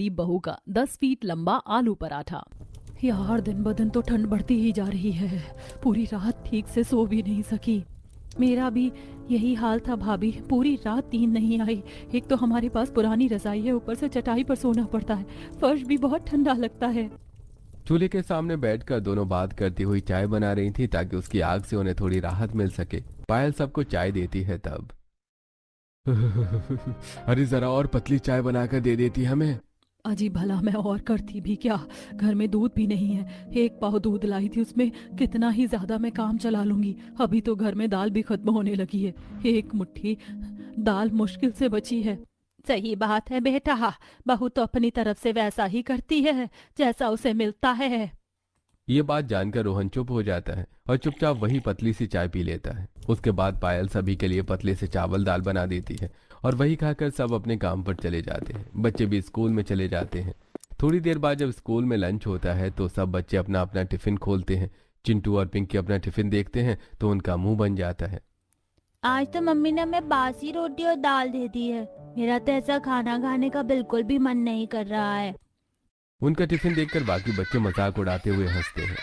गरीब बहू का 10 फीट लंबा आलू पराठा। यार, दिन ब दिन तो ठंड बढ़ती ही जा रही है। पूरी रात ठीक से सो भी नहीं सकी। मेरा भी यही हाल था भाभी, पूरी रात नींद नहीं आई। एक तो हमारे पास पुरानी रजाई है, ऊपर से चटाई पर सोना पड़ता है। फर्श भी बहुत ठंडा लगता है। चूल्हे के सामने बैठकर दोनों बात करती हुई चाय बना रही थी ताकि उसकी आग से उन्हें थोड़ी राहत मिल सके। पायल सबको चाय देती है तब अरे जरा और पतली चाय बनाकर दे देती हमें। अजी भला मैं और करती भी क्या, घर में दूध भी नहीं है। एक पाव दूध लाई थी, उसमें कितना ही ज्यादा मैं काम चला लूंगी। अभी तो घर में दाल भी खत्म होने लगी है। एक मुट्ठी दाल मुश्किल से बची है। सही बात है बेटा, बहू तो अपनी तरफ से वैसा ही करती है जैसा उसे मिलता है। ये बात जानकर रोहन चुप हो जाता है और चुपचाप वही पतली सी चाय पी लेता है। उसके बाद पायल सभी के लिए पतले से चावल दाल बना देती है और वही खाकर सब अपने काम पर चले जाते हैं। बच्चे भी स्कूल में चले जाते हैं। थोड़ी देर बाद जब स्कूल में लंच होता है तो सब बच्चे अपना अपना टिफिन खोलते हैं। चिंटू और पिंकी अपना टिफिन देखते हैं तो उनका मुंह बन जाता है। आज तो मम्मी ने हमें बासी रोटी और दाल दे दी है। मेरा तो ऐसा खाना खाने का बिल्कुल भी मन नहीं कर रहा है। उनका टिफिन देखकर बाकी बच्चे मजाक उड़ाते हुए हंसते हैं।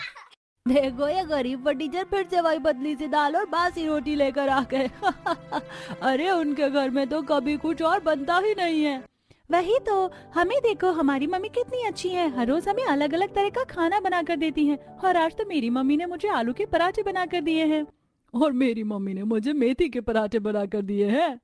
देखो ये गरीब टीचर फिर से वही पतली सी दाल और बासी रोटी लेकर आ गए। अरे उनके घर में तो कभी कुछ और बनता ही नहीं है। वही तो, हमें देखो हमारी मम्मी कितनी अच्छी है, हर रोज हमें अलग अलग तरह का खाना बना कर देती है। और आज तो मेरी मम्मी ने मुझे आलू के पराठे बना कर दिए हैं। और मेरी मम्मी ने मुझे मेथी के पराठे बना कर दिए हैं।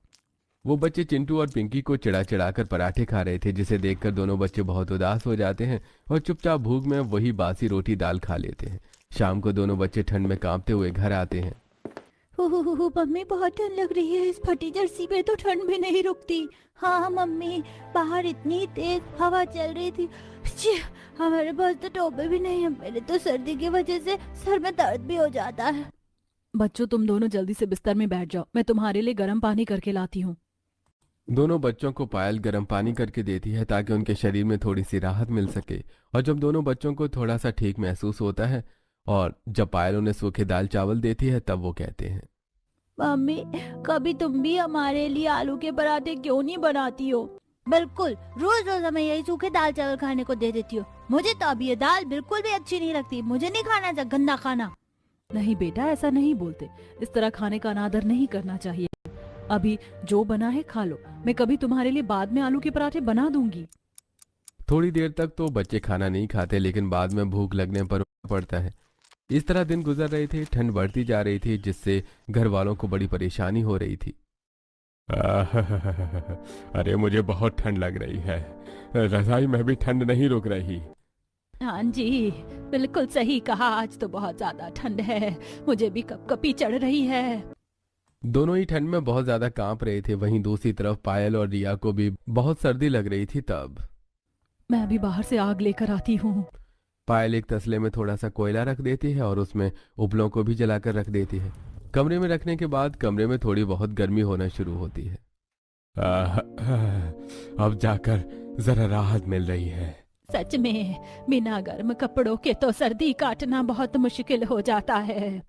वो बच्चे चिंटू और पिंकी को चिढ़ा चिढ़ाकर पराठे खा रहे थे, जिसे देखकर दोनों बच्चे बहुत उदास हो जाते हैं और चुपचाप भूख में वही बासी रोटी दाल खा लेते हैं। शाम को दोनों बच्चे ठंड में कांपते हुए घर आते हैं। हो मम्मी बहुत ठंड लग रही है, इस फटी जर्सी पे तो ठंड भी नहीं रुकती। हाँ मम्मी, बाहर इतनी तेज हवा चल रही थी। छी, हमारे पास तो टोपे भी नहीं है। मेरे तो सर्दी की वजह से सर में दर्द भी हो जाता है। बच्चों, तुम दोनों जल्दी से बिस्तर में बैठ जाओ, मैं तुम्हारे लिए गर्म पानी करके लाती हूँ। दोनों बच्चों को पायल गर्म पानी करके देती है ताकि उनके शरीर में थोड़ी सी राहत मिल सके। और जब दोनों बच्चों को थोड़ा सा ठीक महसूस होता है और जब पायल उन्हें सूखे दाल चावल देती है तब वो कहते हैं, मम्मी कभी तुम भी हमारे लिए आलू के पराठे क्यों नहीं बनाती हो? बिल्कुल, रोज रोज हमें यही सूखे दाल चावल खाने को दे देती हो। मुझे तो अब ये दाल बिल्कुल भी अच्छी नहीं लगती। मुझे नहीं खाना था गंदा खाना। नहीं बेटा, ऐसा नहीं बोलते। इस तरह खाने का अनादर नहीं करना चाहिए। अभी जो बना है खा लो, मैं कभी तुम्हारे लिए बाद में आलू के पराठे बना दूंगी। थोड़ी देर तक तो बच्चे खाना नहीं खाते, लेकिन बाद में भूख लगने पर पड़ता है। इस तरह दिन गुजर रहे थे। ठंड बढ़ती जा रही थी, जिससे घर वालों को बड़ी परेशानी हो रही थी। अरे मुझे बहुत ठंड लग रही है, रजाई में भी ठंड नहीं रुक रही। हाँ जी, बिल्कुल सही कहा। आज तो बहुत ज्यादा ठंड है, मुझे भी कपकपी चढ़ रही है। दोनों ही ठंड में बहुत ज्यादा कांप रहे थे। वहीं दूसरी तरफ पायल और रिया को भी बहुत सर्दी लग रही थी। तब मैं अभी बाहर से आग लेकर आती हूँ। पायल एक तसले में थोड़ा सा कोयला रख देती है और उसमें उपलों को भी जलाकर रख देती है। कमरे में रखने के बाद कमरे में थोड़ी बहुत गर्मी होना शुरू होती है। अब जाकर जरा राहत मिल रही है। सच में बिना गर्म कपड़ों के तो सर्दी काटना बहुत मुश्किल हो जाता है।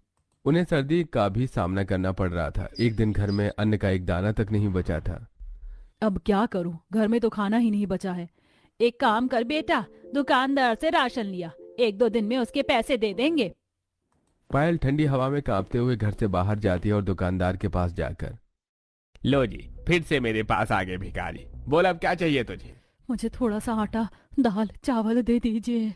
उन्हें सर्दी का भी सामना करना पड़ रहा था। एक दिन घर में अन्न का एक दाना तक नहीं बचा था। अब क्या करूं, घर में तो खाना ही नहीं बचा है। एक काम कर बेटा, दुकानदार से राशन लिया, 1-2 दिन में उसके पैसे दे देंगे। पायल ठंडी हवा में कांपते हुए घर से बाहर जाती है और दुकानदार के पास जाकर, लो जी, फिर से मेरे पास आ गए भिखारी। बोल अब क्या चाहिए तुझे? मुझे थोड़ा सा आटा, दाल, चावल दे दीजिए।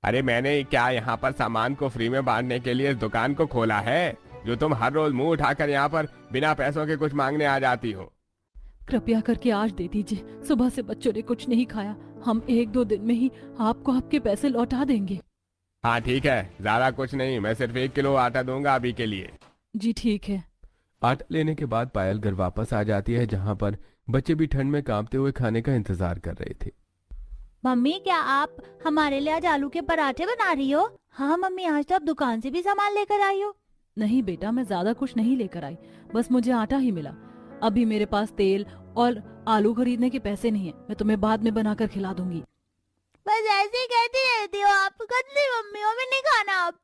अरे मैंने क्या यहाँ पर सामान को फ्री में बांटने के लिए इस दुकान को खोला है, जो तुम हर रोज मुंह उठाकर यहाँ पर बिना पैसों के कुछ मांगने आ जाती हो? कृपया करके आज दे दीजिए। सुबह से बच्चों ने कुछ नहीं खाया। हम 1-2 दिन में ही आपको आपके पैसे लौटा देंगे। हाँ ठीक है, ज्यादा कुछ नहीं, मैं सिर्फ 1 किलो आटा दूंगा अभी के लिए। जी ठीक है। आटा लेने के बाद पायल घर वापस आ जाती है, जहाँ पर बच्चे भी ठंड में कांपते हुए खाने का इंतजार कर रहे थे। मम्मी क्या आप हमारे लिए आज आलू के पराठे बना रही हो? हाँ मम्मी, आज तो आप दुकान से भी सामान लेकर आई हो। नहीं बेटा, मैं ज्यादा कुछ नहीं लेकर आई, बस मुझे आटा ही मिला। अभी मेरे पास तेल और आलू खरीदने के पैसे नहीं है। मैं तुम्हें बाद में बनाकर खिला दूंगी। बस ऐसे ही कहती रहती हो आप, कतली मम्मी हो, मैं नहीं खाना अब।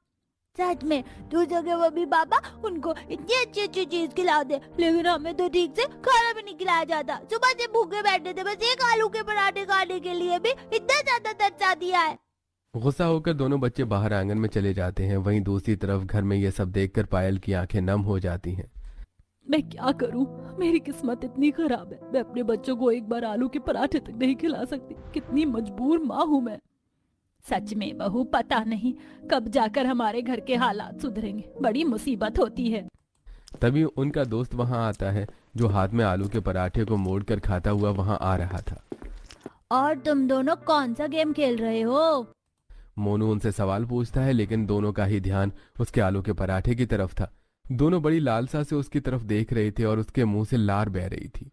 सच में दूसरों के मम्मी पापा उनको इतनी अच्छी अच्छी चीज खिला दे, लेकिन हमें तो ठीक से खाना भी नहीं खिलाया जाता। सुबह से भूखे बैठे थे, बस एक आलू के पराठे खाने के लिए भी इतना ज्यादा तरसा दिया है। गुस्सा होकर दोनों बच्चे बाहर आंगन में चले जाते हैं। वहीं दूसरी तरफ घर में ये सब देखकर पायल की आंखें नम हो जाती हैं। मैं क्या करूं? मेरी किस्मत इतनी खराब है, मैं अपने बच्चों को एक बार आलू के पराठे तक नहीं खिला सकती। कितनी मजबूर माँ हूं मैं। सच में बहू, पता नहीं कब जाकर हमारे घर के हालात सुधरेंगे, बड़ी मुसीबत होती है। तभी उनका दोस्त वहां आता है, जो हाथ में आलू के पराठे को मोड़कर खाता हुआ वहां आ रहा था। और तुम दोनों कौन सा गेम खेल रहे हो? मोनू उनसे सवाल पूछता है, लेकिन दोनों का ही ध्यान उसके आलू के पराठे की तरफ था। दोनों बड़ी लालसा से उसकी तरफ देख रहे थे और उसके मुंह से लार बह रही थी।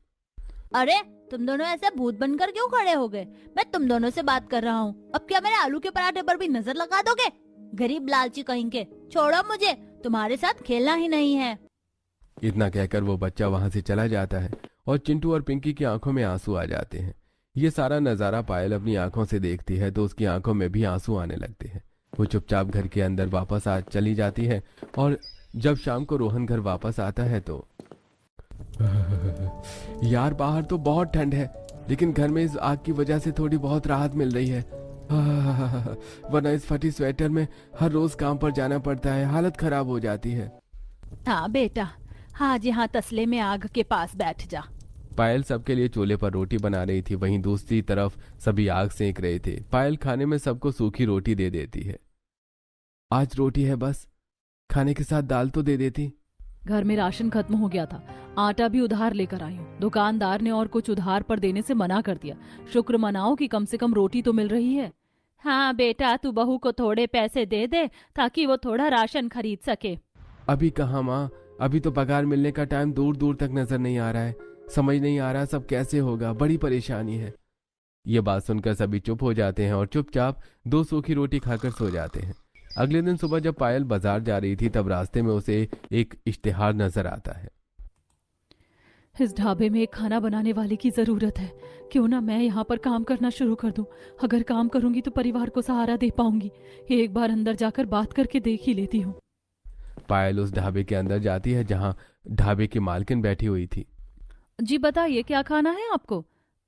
अरे तुम दोनों ऐसे भूत बनकर क्यों खड़े हो गए? मैं तुम दोनों से बात कर रहा हूँ। अब क्या मेरे आलू के पराठे पर भी नजर लगा दोगे? गरीब लालची कहीं के, छोड़ो मुझे, तुम्हारे साथ खेलना ही नहीं है। इतना कहकर वो बच्चा वहां से चला जाता है और चिंटू और पिंकी की आंखों में आंसू आ जाते हैं। ये सारा नजारा पायल अपनी आंखों से देखती है तो उसकी आंखों में भी आंसू आने लगते हैं। वो चुपचाप घर के अंदर वापस आ चली जाती है और जब शाम को रोहन घर वापस आता है तो यार बाहर तो बहुत ठंड है, लेकिन घर में इस आग की वजह से थोड़ी बहुत राहत मिल रही है। वरना इस फटी स्वेटर में हर रोज काम पर जाना पड़ता है, हालत खराब हो जाती है। हाँ बेटा, आज यहाँ तसले में आग के पास बैठ जा। पायल सबके लिए चूल्हे पर रोटी बना रही थी, वहीं दूसरी तरफ सभी आग सेंक रहे थे। पायल खाने में सबको सूखी रोटी दे देती है। आज रोटी है बस, खाने के साथ दाल तो दे देती। घर में राशन खत्म हो गया था, आटा भी उधार लेकर आई हूँ। दुकानदार ने और कुछ उधार पर देने से मना कर दिया। शुक्र मनाओ कि कम से कम रोटी तो मिल रही है। हाँ बेटा, तू बहू को थोड़े पैसे दे दे ताकि वो थोड़ा राशन खरीद सके। अभी कहाँ माँ, अभी तो पगार मिलने का टाइम दूर दूर तक नजर नहीं आ रहा है। समझ नहीं आ रहा सब कैसे होगा, बड़ी परेशानी है। ये बात सुनकर सभी चुप हो जाते हैं और चुपचाप 2 सूखी रोटी खाकर सो जाते हैं। अगले दिन सुबह जब पायल बाजार जा रही थी तब रास्ते में उसे एक इश्तिहार नजर आता है। इस ढाबे में एक खाना बनाने वाले की जरूरत है। क्यों ना मैं यहाँ पर काम करना शुरू कर दूं। अगर काम करूंगी तो परिवार को सहारा दे पाऊंगी। एक बार अंदर जाकर बात करके देख ही लेती हूँ। पायल उस ढाबे के अंदर जाती है जहाँ ढाबे की मालकिन बैठी हुई थी। जी बताइए, क्या खाना है आपको?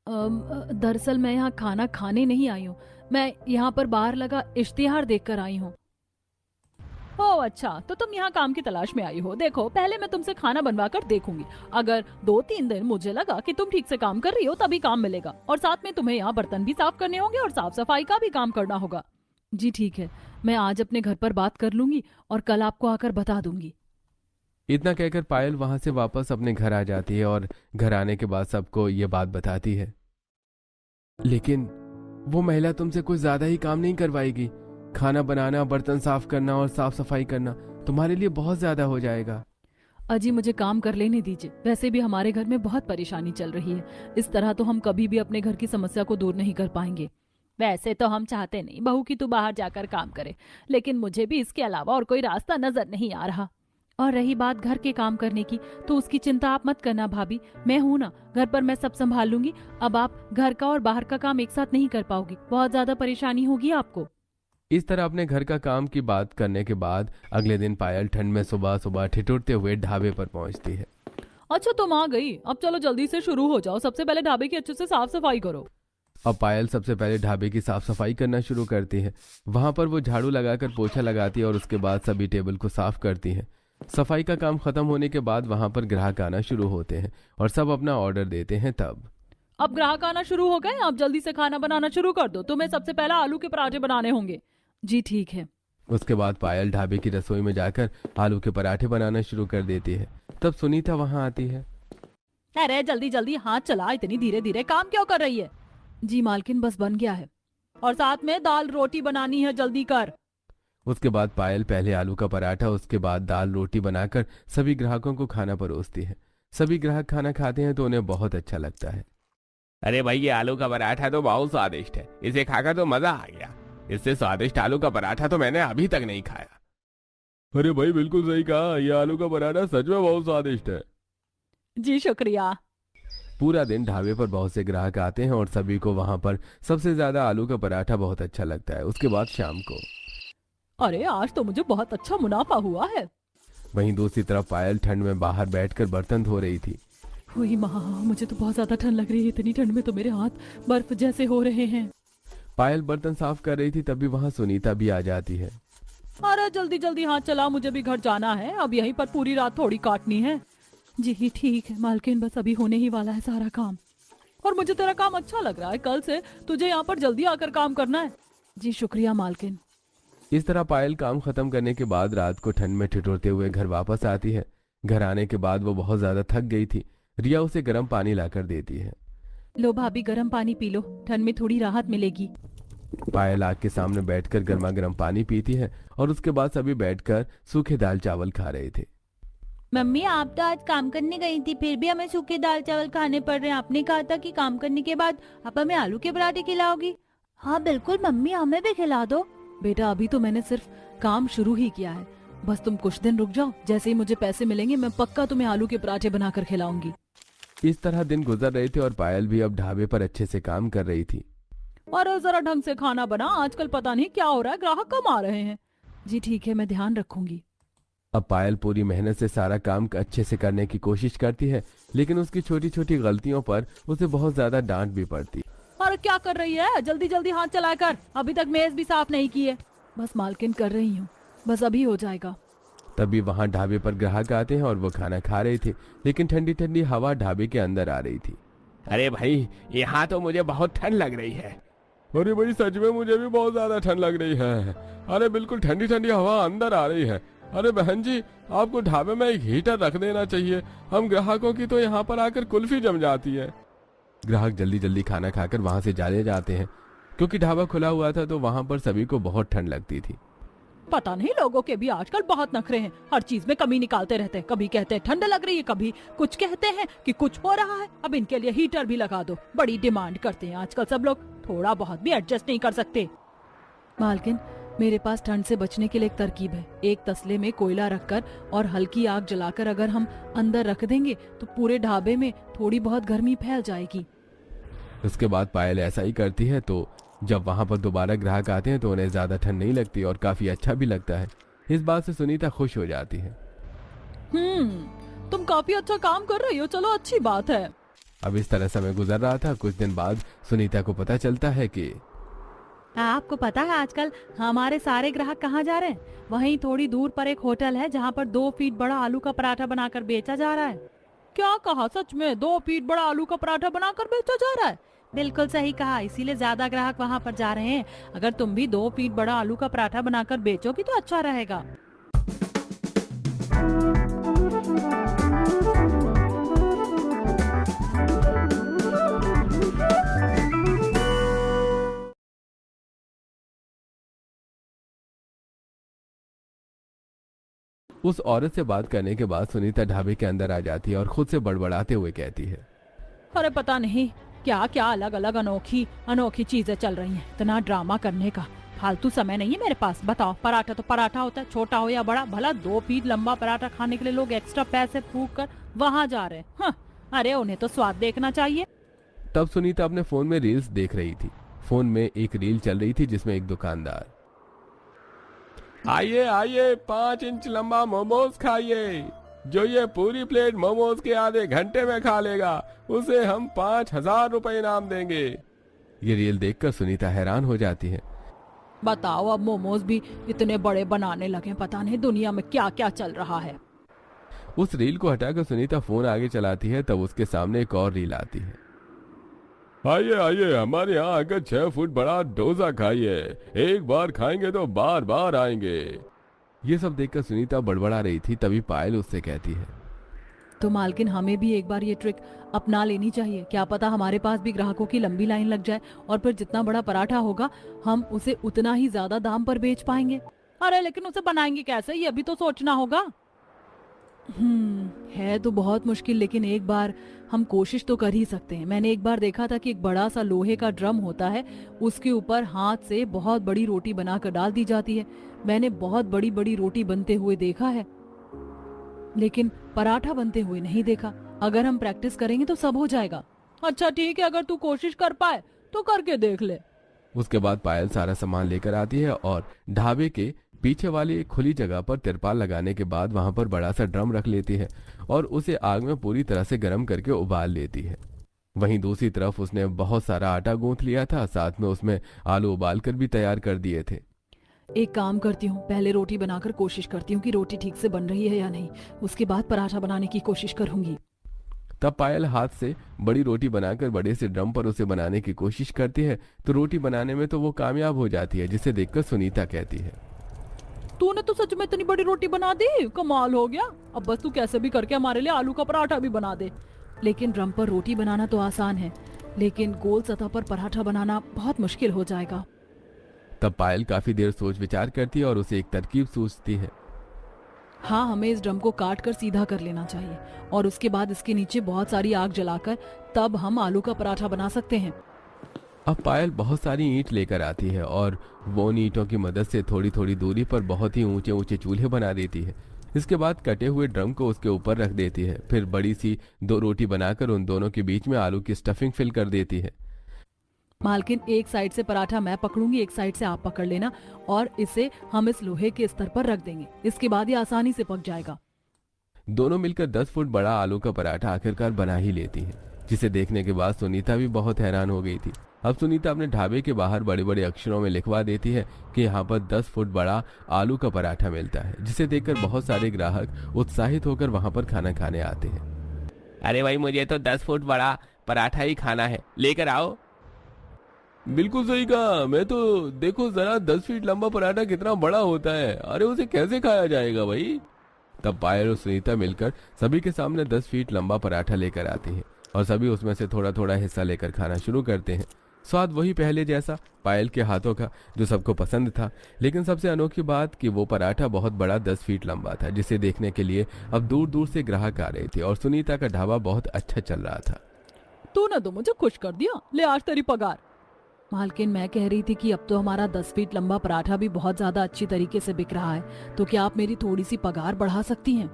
दरअसल मैं यहाँ खाना खाने नहीं आई हूँ, मैं यहाँ पर बाहर लगा इश्तिहार देखकर आई हूँ। ओह अच्छा, तो तुम यहाँ काम की तलाश में आई हो। देखो, पहले मैं तुमसे खाना बनवा कर देखूंगी। अगर 2-3 दिन मुझे लगा कि तुम ठीक से काम कर रही हो तभी काम मिलेगा, और साथ में तुम्हें यहाँ बर्तन भी साफ करने होंगे और साफ सफाई का भी काम करना होगा। जी ठीक है, मैं आज अपने घर पर बात कर लूंगी और कल आपको आकर बता दूंगी। इतना कहकर पायल वहां से वापस अपने घर आ जाती है और घर आने के बाद सबको ये बात बताती है। लेकिन वो महिला तुमसे कुछ ज्यादा ही काम नहीं करवाएगी। खाना बनाना, बर्तन साफ करना और साफ सफाई करना तुम्हारे लिए बहुत ज्यादा हो जाएगा। अजी मुझे काम कर लेने दीजिए। वैसे भी हमारे घर में बहुत परेशानी चल रही है। इस तरह तो हम कभी भी अपने घर की समस्या को दूर नहीं कर पाएंगे। वैसे तो हम चाहते नहीं बहू की तू बाहर जाकर काम करे, लेकिन मुझे भी इसके अलावा और कोई रास्ता नजर नहीं आ रहा। और रही बात घर के काम करने की, तो उसकी चिंता आप मत करना भाभी, मैं हूं ना, घर पर मैं सब संभाल लूंगी। अब आप घर का और बाहर का काम एक साथ नहीं कर पाओगी, बहुत ज्यादा परेशानी होगी आपको। इस तरह अपने घर का काम की बात करने के बाद अगले दिन पायल ठंड में सुबह सुबह ठिठुरते हुए ढाबे पर पहुंचती है। अच्छा तुम आ गई, अब चलो जल्दी से शुरू हो जाओ। सबसे पहले ढाबे की अच्छे से साफ सफाई करो। अब पायल सबसे पहले ढाबे की साफ सफाई करना शुरू करती है। वहां पर वो झाड़ू लगाकर पोछा लगाती है और उसके बाद सभी टेबल को साफ करती है। सफाई का काम खत्म होने के बाद वहां पर ग्राहक आना शुरू होते हैं और सब अपना ऑर्डर देते हैं। तब अब ग्राहक आना शुरू हो गए, आप जल्दी से खाना बनाना शुरू कर दो। तुम्हें सबसे पहला आलू के पराठे बनाने होंगे। जी ठीक है। उसके बाद पायल ढाबे की रसोई में जाकर आलू के पराठे बनाना शुरू कर देती है। तब सुनीता वहां आती है। अरे जल्दी जल्दी हाथ चला, इतनी धीरे धीरे काम क्यों कर रही है? जी मालकिन, बस बन गया है। और साथ में दाल रोटी बनानी है, जल्दी कर। उसके बाद पायल पहले आलू का पराठा, उसके बाद दाल रोटी बनाकर सभी ग्राहकों को खाना परोसती है। सभी ग्राहक खाना खाते हैं तो उन्हें बहुत अच्छा लगता है। अरे भाई, ये आलू का पराठा तो बहुत स्वादिष्ट है, इसे खाकर तो मजा आ गया। इससे स्वादिष्ट आलू का पराठा तो मैंने अभी तक नहीं खाया। अरे भाई बिल्कुल सही कहा, ये आलू का पराठा सच में बहुत स्वादिष्ट है। जी शुक्रिया। पूरा दिन ढाबे पर बहुत से ग्राहक आते हैं और सभी को वहां पर सबसे ज्यादा आलू का पराठा बहुत अच्छा लगता है। उसके बाद शाम को अरे आज तो मुझे बहुत अच्छा मुनाफा हुआ है। वहीं दूसरी तरफ पायल ठंड में बाहर बैठकर बर्तन धो रही थी। हुई माँ, मुझे तो बहुत ज्यादा ठंड लग रही है। इतनी ठंड में तो मेरे हाथ बर्फ जैसे हो रहे हैं। पायल बर्तन साफ कर रही थी तभी वहां सुनीता भी आ जाती है। अरे जल्दी जल्दी हाथ चला, मुझे भी घर जाना है। अब यहीं पर पूरी रात थोड़ी काटनी है। जी ठीक है मालकिन, बस अभी होने ही वाला है सारा काम। और मुझे तेरा काम अच्छा लग रहा है। कल से तुझे यहाँ पर जल्दी आकर काम करना है। जी शुक्रिया मालकिन। इस तरह पायल काम खत्म करने के बाद रात को ठंड में ठिठुरते हुए घर वापस आती है। घर आने के बाद वो बहुत ज्यादा थक गई थी। रिया उसे गर्म पानी लाकर देती है। लो भाभी, गर्म पानी पी लो, ठंड में थोड़ी राहत मिलेगी। पायल आग के सामने बैठकर गर्मा गर्म पानी पीती है और उसके बाद सभी बैठकर सूखे दाल चावल खा रहे थे। मम्मी आप तो आज काम करने गई थी, फिर भी हमें सूखे दाल चावल खाने पड़ रहे हैं। आपने कहा था कि काम करने के बाद आप हमें आलू के पराठे खिलाओगी। हाँ बिल्कुल मम्मी, हमें भी खिला दो। बेटा अभी तो मैंने सिर्फ काम शुरू ही किया है, बस तुम कुछ दिन रुक जाओ। जैसे ही मुझे पैसे मिलेंगे मैं पक्का तुम्हें आलू के पराठे बनाकर खिलाऊंगी। इस तरह दिन गुजर रहे थे और पायल भी अब ढाबे पर अच्छे से काम कर रही थी। और जरा ढंग से खाना बना, आजकल पता नहीं क्या हो रहा है, ग्राहक कम आ रहे हैं। जी ठीक है, मैं ध्यान रखूंगी। अब पायल पूरी मेहनत से सारा काम अच्छे से करने की कोशिश करती है, लेकिन उसकी छोटी छोटी गलतियों पर उसे बहुत ज्यादा डांट भी पड़ती। और क्या कर रही है? जल्दी जल्दी हाथ चला कर, अभी तक मेज भी साफ नहीं की है। बस मालकिन कर रही हूँ, बस अभी हो जाएगा। तभी वहां ढाबे पर ग्राहक आते हैं और वो खाना खा रहे थे, लेकिन ठंडी ठंडी हवा ढाबे के अंदर आ रही थी। अरे भाई, यहाँ तो मुझे बहुत ठंड लग रही है। अरे भाई सच में मुझे भी बहुत ज्यादा ठंड लग रही है। अरे बिल्कुल ठंडी ठंडी हवा अंदर आ रही है। अरे बहन जी, आपको ढाबे में एक हीटर रख देना चाहिए। हम ग्राहकों की तो यहाँ पर आकर कुल्फी जम जाती है। ग्राहक जल्दी जल्दी खाना खाकर वहां से चले जाते हैं, क्योंकि ढाबा खुला हुआ था तो वहां पर सभी को बहुत ठंड लगती थी। पता नहीं लोगों के भी आजकल बहुत नखरे हैं, हर चीज में कमी निकालते रहते हैं। कभी कहते हैं ठंड लग रही है, कभी कुछ कहते हैं कि कुछ हो रहा है। अब इनके लिए हीटर भी लगा दो, बड़ी डिमांड करते हैं आजकल सब लोग। थोड़ा बहुत भी एडजस्ट नहीं कर सकते। मालकिन, मेरे पास ठंड से बचने के लिए एक तरकीब है। एक तसले में कोयला रखकर और हल्की आग जलाकर अगर हम अंदर रख देंगे तो पूरे ढाबे में थोड़ी बहुत गर्मी फैल जाएगी। उसके बाद पायल ऐसा ही करती है, तो जब वहां पर दोबारा ग्राहक आते हैं तो उन्हें ज्यादा ठंड नहीं लगती और काफी अच्छा भी लगता है। इस बात से सुनीता खुश हो जाती है। तुम काफी अच्छा काम कर रही हो, चलो अच्छी बात है। अब इस तरह समय गुजर रहा था। कुछ दिन बाद सुनीता को पता चलता है कि आपको पता है आजकल हमारे सारे ग्राहक कहाँ जा रहे हैं? वहीं थोड़ी दूर पर एक होटल है जहाँ पर 2 फीट बड़ा आलू का पराठा बनाकर बेचा जा रहा है। क्या कहा? सच में 2 फीट बड़ा आलू का पराठा बनाकर बेचा जा रहा है? बिल्कुल सही कहा, इसीलिए ज्यादा ग्राहक वहाँ पर जा रहे हैं। अगर तुम भी 2 फीट बड़ा आलू का पराठा बनाकर बेचोगी तो अच्छा रहेगा। उस औरत से बात करने के बाद सुनीता ढाबे के अंदर आ जाती है और खुद से बड़बड़ाते हुए कहती है, अरे पता नहीं क्या क्या अलग अलग अनोखी अनोखी चीजें चल रही हैं। इतना ड्रामा करने का फालतू समय नहीं है मेरे पास। बताओ, पराठा तो पराठा होता है, छोटा हो या बड़ा। भला 2 फीट लंबा पराठा खाने के लिए लोग एक्स्ट्रा पैसे फूक कर वहाँ जा रहे हैं। हाँ, अरे उन्हें तो स्वाद देखना चाहिए। तब सुनीता अपने फोन में रील्स देख रही थी। फोन में एक रील चल रही थी जिसमें एक दुकानदार, आइए आइए 5 इंच लंबा मोमोज खाइए। जो ये पूरी प्लेट मोमोज के आधे घंटे में खा लेगा उसे हम 5,000 रुपए इनाम देंगे। ये रील देखकर सुनीता हैरान हो जाती है। बताओ, अब मोमोज भी इतने बड़े बनाने लगे। पता नहीं दुनिया में क्या क्या चल रहा है। उस रील को हटाकर सुनीता फोन आगे चलाती है, तब उसके सामने एक और रील आती है। आइए आइए हमारे यहाँ आकर 6 फुट बड़ा डोसा खाइए। एक बार खाएंगे तो बार बार आएंगे। ये सब देखकर सुनीता बड़बड़ा रही थी। तभी पायल उससे कहती है, तो मालकिन हमें भी एक बार ये ट्रिक अपना लेनी चाहिए। क्या पता हमारे पास भी ग्राहकों की लंबी लाइन लग जाए और फिर जितना बड़ा पराठा होगा हम उसे उतना ही ज्यादा दाम पर बेच पाएंगे। अरे लेकिन उसे बनाएंगे कैसे, ये भी तो सोचना होगा। है तो बहुत मुश्किल, लेकिन एक बार हम कोशिश तो कर ही सकते हैं। मैंने एक बार देखा था कि एक बड़ा सा लोहे का ड्रम होता है, उसके ऊपर हाथ से बहुत बड़ी रोटी बनाकर डाल दी जाती है। मैंने बहुत बड़ी बड़ी रोटी बनते हुए देखा है, लेकिन पराठा बनते हुए नहीं देखा। अगर हम प्रैक्टिस करेंगे तो सब हो जाएगा। अच्छा ठीक है, अगर तू कोशिश कर पाए तो करके देख ले। उसके बाद पायल सारा सामान लेकर आती है और ढाबे के पीछे वाली एक खुली जगह पर तिरपाल लगाने के बाद वहां पर बड़ा सा ड्रम रख लेती है और उसे आग में पूरी तरह से गर्म करके उबाल लेती है। वहीं दूसरी तरफ उसने बहुत सारा आटा गूंथ लिया था, साथ में उसमें आलू उबाल कर भी तैयार कर दिए थे। एक काम करती हूँ, पहले रोटी बनाकर कोशिश करती हूँ कि रोटी ठीक से बन रही है या नहीं, उसके बाद पराठा बनाने की कोशिश करूंगी। तब पायल हाथ से बड़ी रोटी बनाकर बड़े से ड्रम पर उसे बनाने की कोशिश करती है तो रोटी बनाने में तो वो कामयाब हो जाती है, जिसे देखकर सुनीता कहती है, तूने तो सच में इतनी बड़ी रोटी बना दी, कमाल हो गया। अब बस तू कैसे भी करके हमारे लिए आलू का पराठा भी बना दे। लेकिन ड्रम पर रोटी बनाना तो आसान है, लेकिन गोल सतह पर पराठा बनाना बहुत मुश्किल हो जाएगा। तब पायल काफी देर सोच विचार करती है और उसे एक तरकीब सूझती है। हाँ, हमें इस ड्रम को काट कर सीधा कर लेना चाहिए और उसके बाद इसके नीचे बहुत सारी आग जलाकर तब हम आलू का पराठा बना सकते हैं। अब पायल बहुत सारी ईंट लेकर आती है और वो उन ईंटों की मदद से थोड़ी थोड़ी दूरी पर बहुत ही ऊंचे ऊंचे चूल्हे बना देती है। इसके बाद कटे हुए ड्रम को उसके ऊपर रख देती है, फिर बड़ी सी 2 रोटी बनाकर उन दोनों के बीच में आलू की स्टफिंग फिल कर देती है। मालकिन, एक साइड से पराठा मैं पकड़ूंगी, एक साइड से आप पकड़ लेना और इसे हम इस लोहे के स्तर पर रख देंगे। इसके बाद ये आसानी से पक जाएगा। दोनों मिलकर 10 फुट बड़ा आलू का पराठा आखिरकार बना ही लेती है, जिसे देखने के बाद सुनीता भी बहुत हैरान हो गई थी। अब सुनीता अपने ढाबे के बाहर बड़े बड़े अक्षरों में लिखवा देती है कि यहाँ पर 10 फुट बड़ा आलू का पराठा मिलता है, जिसे देखकर बहुत सारे ग्राहक उत्साहित होकर वहां पर खाना खाने आते हैं। अरे भाई, मुझे तो 10 फुट बड़ा पराठा ही खाना है, लेकर आओ। बिल्कुल सही कहा, मैं तो देखो जरा 10 फीट लंबा पराठा कितना बड़ा होता है, अरे उसे कैसे खाया जाएगा भाई। तब पायल और सुनीता मिलकर सभी के सामने 10 फीट लंबा पराठा लेकर आती है और सभी उसमें से थोड़ा थोड़ा हिस्सा लेकर खाना शुरू करते हैं। स्वाद वही पहले जैसा, पायल के हाथों का, जो सबको पसंद था। लेकिन सबसे अनोखी बात कि वो पराठा बहुत बड़ा 10 फीट लंबा था, जिसे देखने के लिए अब दूर दूर से ग्राहक आ रहे थे और सुनीता का ढाबा बहुत अच्छा चल रहा था। तूने तो मुझे खुश कर दिया, ले आज तेरी पगार। मालकिन, मैं कह रही थी कि अब तो हमारा 10 फीट लंबा पराठा भी बहुत ज्यादा अच्छी तरीके से बिक रहा है, तो क्या आप मेरी थोड़ी सी पगार बढ़ा सकती हैं?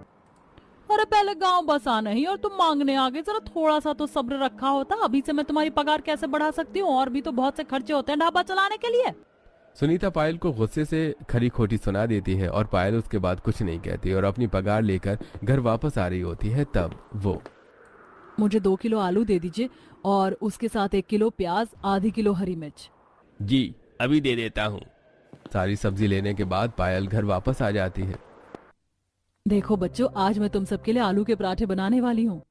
अरे पहले गांव बसा नहीं और तुम मांगने आ गए, जरा थोड़ा सा तो सब्र रखा होता। अभी से मैं तुम्हारी पगार कैसे बढ़ा सकती हूँ, और भी तो बहुत से खर्चे होते हैं ढाबा चलाने के लिए। सुनीता पायल को गुस्से से खरी खोटी सुना देती है और पायल उसके बाद कुछ नहीं कहती और अपनी पगार लेकर घर वापस आ रही होती है। तब वो, मुझे 2 किलो आलू दे दीजिए और उसके साथ 1 किलो प्याज, आधी किलो हरी मिर्च। जी, अभी दे देता हूँ। सारी सब्जी लेने के बाद पायल घर वापस आ जाती है। देखो बच्चों, आज मैं तुम सबके लिए आलू के पराठे बनाने वाली हूँ।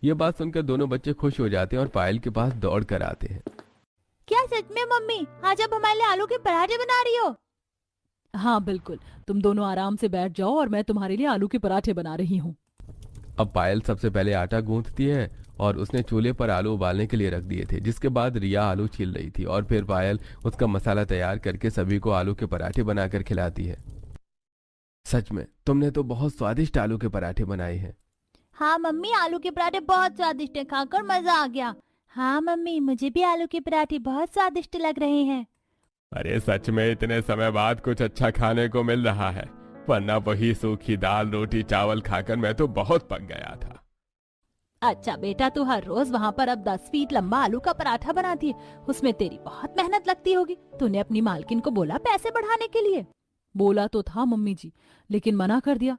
ये बात सुनकर दोनों बच्चे खुश हो जाते हैं और पायल के पास दौड़ कर आते हैं। क्या सच में मम्मी, आज आप हमारे लिए आलू के पराठे बना रही हो? हाँ बिल्कुल, तुम दोनों आराम से बैठ जाओ और मैं तुम्हारे लिए आलू के पराठे बना रही हूँ। अब पायल सबसे पहले आटा गूंथती है और उसने चूल्हे पर आलू उबालने के लिए रख दिए थे, जिसके बाद रिया आलू छील रही थी और फिर पायल उसका मसाला तैयार करके सभी को आलू के पराठे बनाकर खिलाती है। सच में तुमने तो बहुत स्वादिष्ट आलू के पराठे बनाए हैं। हाँ मम्मी, आलू के पराठे बहुत स्वादिष्ट है, खाकर मजा आ गया। हाँ मम्मी, मुझे भी आलू के पराठे बहुत स्वादिष्ट लग रहे हैं। अरे सच में इतने समय बाद कुछ अच्छा खाने को मिल रहा है, वरना वही सूखी दाल रोटी चावल खाकर मैं तो बहुत पक गया था। अच्छा बेटा, तू हर रोज वहाँ पर अब 10 फीट लंबा आलू का पराठा बनाती है, उसमें तेरी बहुत मेहनत लगती होगी। तूने अपनी मालकिन को बोला पैसे बढ़ाने के लिए? बोला तो था मम्मी जी, लेकिन मना कर दिया।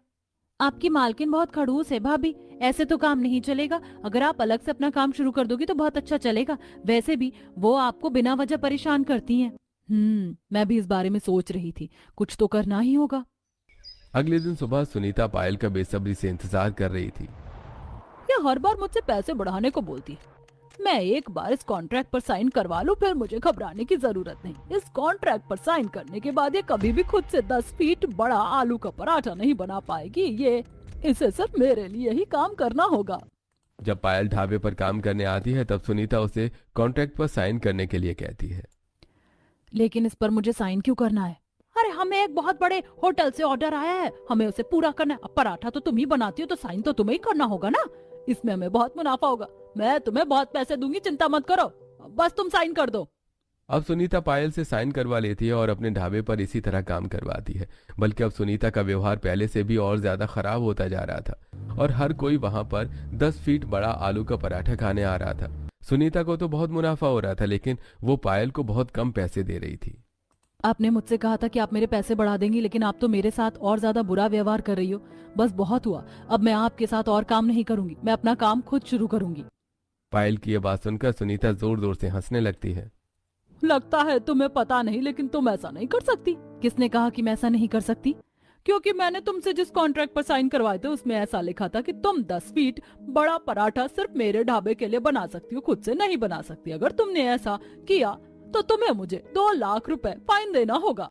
आपकी मालकिन बहुत खड़ूस है भाभी, ऐसे तो काम नहीं चलेगा। अगर आप अलग से अपना काम शुरू कर दोगी तो बहुत अच्छा चलेगा। वैसे भी वो आपको बिना वजह परेशान करती हैं। मैं भी इस बारे में सोच रही थी, कुछ तो करना ही होगा। अगले दिन सुबह सुनीता पायल का बेसब्री से इंतजार कर रही थी। ये हर बार मुझसे पैसे बढ़ाने को बोलती है। मैं एक बार इस कॉन्ट्रैक्ट पर साइन करवा लूं, फिर मुझे घबराने की जरूरत नहीं। इस कॉन्ट्रैक्ट पर साइन करने के बाद ये कभी भी खुद से 10 फीट बड़ा आलू का पराठा नहीं बना पाएगी। इसे सिर्फ मेरे लिए ही काम करना होगा। जब पायल ढाबे पर काम करने आती है तब सुनीता उसे कॉन्ट्रैक्ट पर साइन करने के लिए कहती है। लेकिन इस पर मुझे साइन क्यों करना है? अरे हमें एक बहुत बड़े होटल से ऑर्डर आया है, हमें उसे पूरा करना है। अब पराठा तो तुम ही बनाती हो, तो साइन तो तुम्हें ही करना होगा ना। इसमें हमें बहुत मुनाफा होगा, मैं तुम्हें बहुत पैसे दूंगी, चिंता मत करो, बस तुम साइन कर दो। अब सुनीता पायल से साइन करवा लेती है और अपने ढाबे पर इसी तरह काम करवाती है। बल्कि अब सुनीता का व्यवहार पहले से भी और ज्यादा खराब होता जा रहा था और हर कोई वहां पर 10 फीट बड़ा आलू का पराठा खाने आ रहा था। सुनीता को तो बहुत मुनाफा हो रहा था, लेकिन वो पायल को बहुत कम पैसे दे रही थी। आपने मुझसे कहा था कि आप मेरे पैसे बढ़ा देंगी, लेकिन आप तो मेरे साथ और ज्यादा बुरा व्यवहार कर रही हो। बस बहुत हुआ, अब मैं आपके साथ और काम नहीं करूंगी, मैं अपना काम खुद शुरू करूंगी। पायल की यह बात सुनकर सुनीता जोर जोर से हंसने लगती है। लगता है तुम्हें पता नहीं, लेकिन तुम ऐसा नहीं कर सकती। किसने कहा कि मैं ऐसा नहीं कर सकती? क्योंकि मैंने तुमसे जिस कॉन्ट्रैक्ट पर साइन करवाए थे उसमें ऐसा लिखा था कि तुम 10 फीट बड़ा पराठा सिर्फ मेरे ढाबे के लिए बना सकती हो, खुद से नहीं बना सकती। अगर तुमने ऐसा किया तो तुम्हें मुझे 2 लाख रुपए फाइन देना होगा।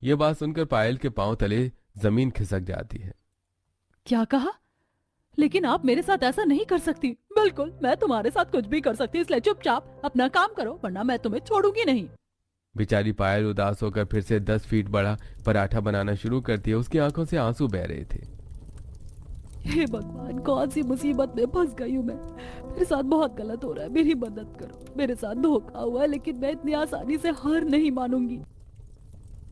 ये बात सुनकर पायल के पांव तले जमीन खिसक जाती है। क्या कहा? लेकिन आप मेरे साथ ऐसा नहीं कर सकती। बिल्कुल, मैं तुम्हारे साथ कुछ भी कर सकती, इसलिए चुपचाप अपना काम करो, वरना मैं तुम्हें छोड़ूंगी नहीं। बेचारी पायल उदास होकर फिर से 10 फीट बड़ा पराठा बनाना शुरू करती है। उसकी आंखों से आंसू बह रहे थे। हे भगवान, कौन सी मुसीबत में फंस गई हूँ मैं। मेरे साथ बहुत गलत हो रहा है, मेरी मदद करो। मेरे साथ धोखा हुआ है, लेकिन मैं इतनी आसानी से हार नहीं मानूंगी।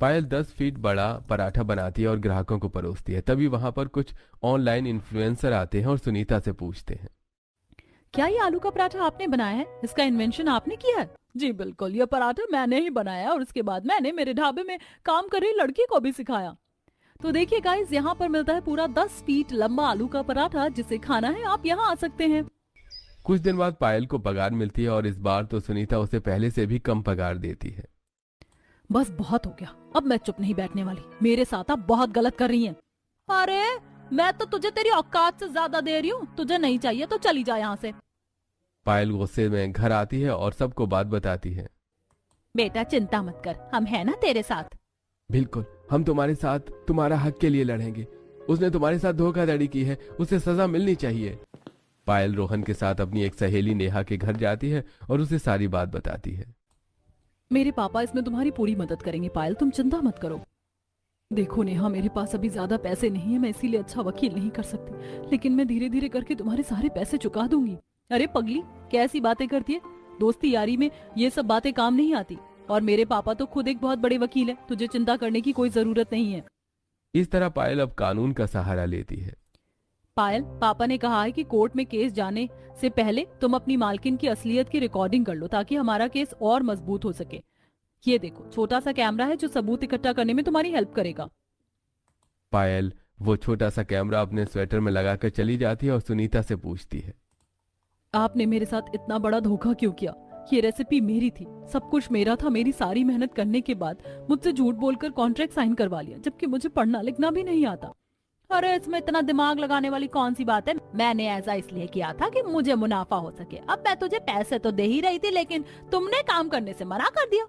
पायल 10 फीट बड़ा पराठा बनाती है और ग्राहकों को परोसती है। तभी वहां पर कुछ ऑनलाइन इन्फ्लुएंसर आते हैं और सुनीता से पूछते हैं, क्या ये आलू का पराठा आपने बनाया है? इसका इन्वेंशन आपने किया है? जी बिल्कुल, ये पराठा मैंने ही बनाया और उसके बाद मैंने मेरे ढाबे में काम कर रही लड़की को भी सिखाया। तो देखिए गाइस, यहाँ पर मिलता है पूरा 10 फीट लंबा आलू का पराठा। जिसे खाना है आप यहाँ आ सकते हैं। कुछ दिन बाद पायल को पगार मिलती है और इस बार तो सुनीता उसे पहले से भी कम पगार देती है। बस बहुत हो गया, अब मैं चुप नहीं बैठने वाली। मेरे साथ आप बहुत गलत कर रही हैं। अरे मैं तो तुझे तेरी औकात से ज्यादा दे रही हूँ, तुझे नहीं चाहिए तो चली जा यहाँ से। पायल गुस्से में घर आती है और सबको बात बताती है। बेटा चिंता मत कर, हम है ना तेरे साथ। बिल्कुल, हम तुम्हारे साथ तुम्हारा हक के लिए लड़ेंगे। उसने तुम्हारे साथ धोखाधड़ी की है, उसे सजा मिलनी चाहिए। पायल रोहन के साथ अपनी एक सहेली नेहा के घर जाती है और उसे सारी बात बताती है। मेरे पापा इसमें तुम्हारी पूरी मदद करेंगे पायल, तुम चिंता मत करो। देखो नेहा, मेरे पास अभी ज्यादा पैसे नहीं है, मैं इसीलिए अच्छा वकील नहीं कर सकती, लेकिन मैं धीरे धीरे करके तुम्हारे सारे पैसे चुका दूंगी। अरे पगली, कैसी बातें करती है? दोस्ती यारी में ये सब बातें काम नहीं आती। और मेरे पापा तो खुद एक बहुत बड़े वकील है, तुझे चिंता करने की कोई जरूरत नहीं है। इस तरह पायल अब कानून का सहारा लेती है। पायल, पापा ने कहा है कि कोर्ट में केस जाने से पहले तुम अपनी मालकिन की असलियत की रिकॉर्डिंग कर लो, ताकि हमारा केस और मजबूत हो सके। ये देखो, छोटा सा कैमरा है जो सबूत इकट्ठा करने में तुम्हारी हेल्प करेगा। पायल वो छोटा सा कैमरा अपने स्वेटर में लगाकर चली जाती है और सुनीता से पूछती है, आपने मेरे साथ इतना बड़ा धोखा क्यों किया? ये रेसिपी मेरी थी, सब कुछ मेरा था। मेरी सारी मेहनत करने के बाद मुझसे झूठ बोलकर कॉन्ट्रैक्ट साइन करवा लिया, जबकि मुझे पढ़ना लिखना भी नहीं आता। अरे इसमें इतना दिमाग लगाने वाली कौन सी बात है? मैंने ऐसा इसलिए किया था कि मुझे मुनाफा हो सके। अब मैं तुझे पैसे तो दे ही रही थी, लेकिन तुमने काम करने से मना कर दिया।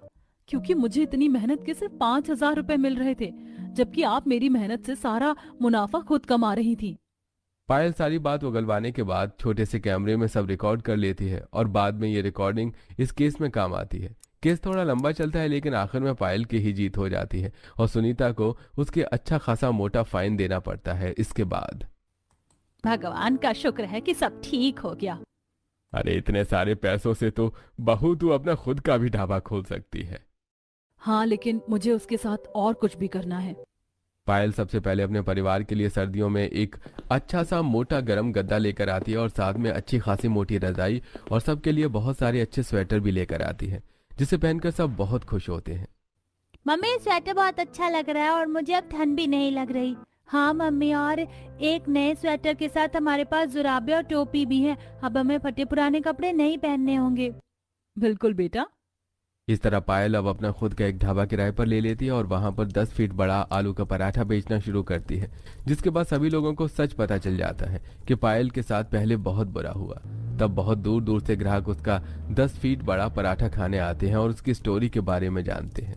क्योंकि मुझे इतनी मेहनत के सिर्फ 5,000 रुपए मिल रहे थे, जबकि आप मेरी मेहनत से सारा मुनाफा खुद कमा रही थी। पायल सारी बात उगलवाने के बाद छोटे से कैमरे में सब रिकॉर्ड कर लेती है और बाद में ये रिकॉर्डिंग इस केस में काम आती है। केस थोड़ा लंबा चलता है, लेकिन आखिर में पायल की ही जीत हो जाती है और सुनीता को उसके अच्छा खासा मोटा फाइन देना पड़ता है। इसके बाद भगवान का शुक्र है कि सब ठीक हो गया। अरे इतने सारे पैसों से तो बहू तू अपना खुद का भी ढाबा खोल सकती है। हाँ, लेकिन मुझे उसके साथ और कुछ भी करना है। पायल सबसे पहले अपने परिवार के लिए सर्दियों में एक अच्छा सा मोटा गरम गद्दा लेकर आती है और साथ में अच्छी खासी मोटी रजाई और सबके लिए बहुत सारे अच्छे स्वेटर भी लेकर आती है, जिसे पहनकर सब बहुत खुश होते हैं। मम्मी स्वेटर बहुत अच्छा लग रहा है और मुझे अब ठंड भी नहीं लग रही। हाँ मम्मी, और एक नए स्वेटर के साथ हमारे पास जुराबे और टोपी भी है। अब हमें फटे पुराने कपड़े नहीं पहनने होंगे। बिल्कुल बेटा। इस तरह पायल अब अपना खुद का एक ढाबा किराए पर ले लेती है और वहां पर 10 फीट बड़ा आलू का पराठा बेचना शुरू करती है, जिसके बाद सभी लोगों को सच पता चल जाता है कि पायल के साथ पहले बहुत बुरा हुआ। तब बहुत दूर दूर से ग्राहक उसका 10 फीट बड़ा पराठा खाने आते हैं और उसकी स्टोरी के बारे में जानते हैं।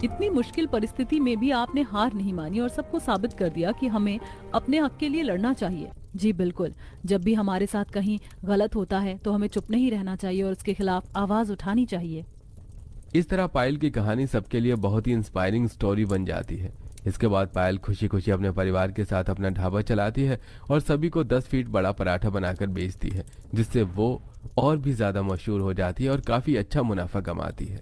इतनी मुश्किल परिस्थिति में भी आपने हार नहीं मानी और सबको साबित कर दिया कि हमें अपने हक के लिए लड़ना चाहिए। जी बिल्कुल, जब भी हमारे साथ कहीं गलत होता है तो हमें चुप नहीं रहना चाहिए और उसके खिलाफ आवाज उठानी चाहिए। इस तरह पायल की कहानी सबके लिए बहुत ही इंस्पायरिंग स्टोरी बन जाती है। इसके बाद पायल खुशी खुशी अपने परिवार के साथ अपना ढाबा चलाती है और सभी को 10 फीट बड़ा पराठा बनाकर बेचती है, जिससे वो और भी ज्यादा मशहूर हो जाती है और काफी अच्छा मुनाफा कमाती है।